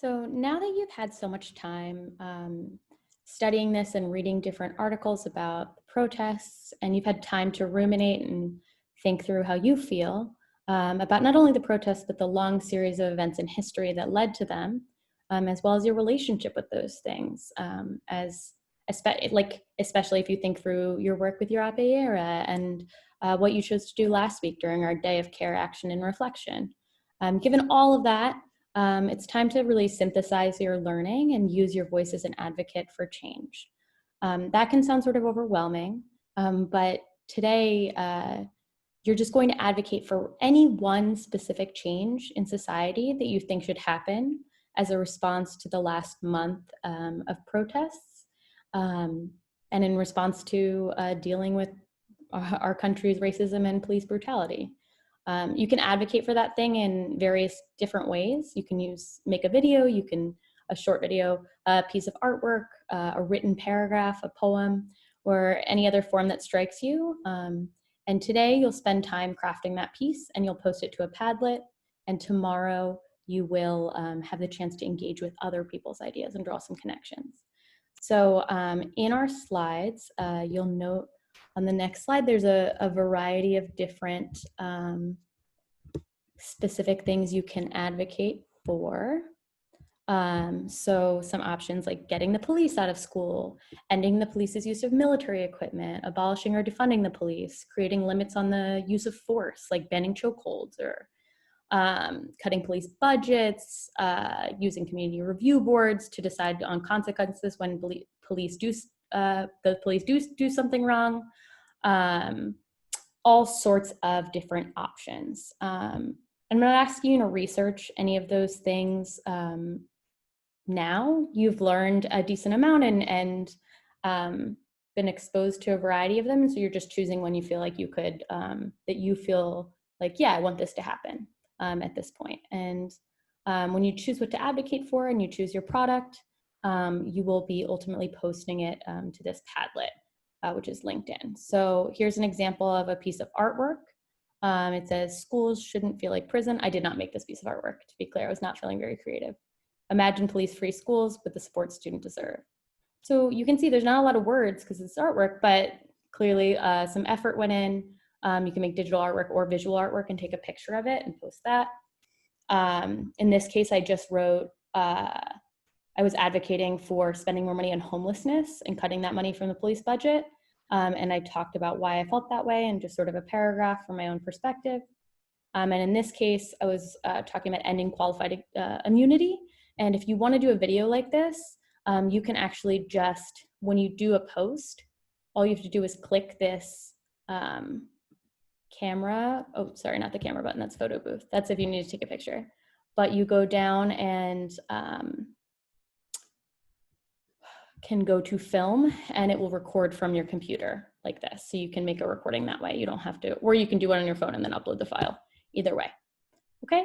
So now that you've had so much time studying this and reading different articles about the protests, and you've had time to ruminate and think through how you feel about not only the protests, but the long series of events in history that led to them, as well as your relationship with those things, especially if you think through your work with your Ape era and what you chose to do last week during our day of care, action, and reflection. Given all of that, it's time to really synthesize your learning and use your voice as an advocate for change. That can sound sort of overwhelming, but today you're just going to advocate for any one specific change in society that you think should happen as a response to the last month of protests and in response to dealing with our country's racism and police brutality. You can advocate for that thing in various different ways. You can make a video, a short video, a piece of artwork, a written paragraph, a poem, or any other form that strikes you. And today you'll spend time crafting that piece and you'll post it to a Padlet. And tomorrow you will have the chance to engage with other people's ideas and draw some connections. So in our slides, you'll note on the next slide, there's a variety of different specific things you can advocate for. So some options like getting the police out of school, ending the police's use of military equipment, abolishing or defunding the police, creating limits on the use of force, like banning chokeholds or cutting police budgets, using community review boards to decide on consequences when police do something wrong. All sorts of different options. I'm not asking you to research any of those things now. You've learned a decent amount and been exposed to a variety of them. So you're just choosing when you feel like you could, that you feel like, yeah, I want this to happen at this point. And when you choose what to advocate for and you choose your product, you will be ultimately posting it to this Padlet. Which is LinkedIn. So here's an example of a piece of artwork. It says, schools shouldn't feel like prison. I did not make this piece of artwork, to be clear. I was not feeling very creative. Imagine police-free schools with the support students deserve. So you can see there's not a lot of words because it's artwork, but clearly some effort went in. You can make digital artwork or visual artwork and take a picture of it and post that. In this case, I just wrote, I was advocating for spending more money on homelessness and cutting that money from the police budget. And I talked about why I felt that way and just sort of a paragraph from my own perspective. And in this case, I was talking about ending qualified immunity. And if you want to do a video like this, you can actually just, when you do a post, all you have to do is click this camera. Oh, sorry, not the camera button, that's photo booth. That's if you need to take a picture. But you go down and can go to film and it will record from your computer like this. So you can make a recording that way. You don't have to, or you can do it on your phone and then upload the file. Either way, okay?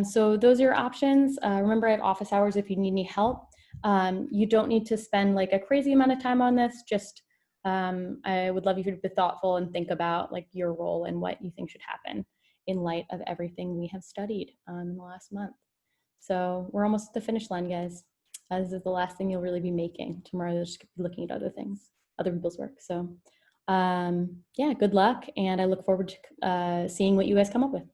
So those are your options. Remember, I have office hours if you need any help. You don't need to spend like a crazy amount of time on this. Just, I would love you to be thoughtful and think about like your role and what you think should happen in light of everything we have studied in the last month. So we're almost at the finish line, guys. This is the last thing you'll really be making. Tomorrow you'll just be looking at other things, other people's work. So yeah, good luck. And I look forward to seeing what you guys come up with.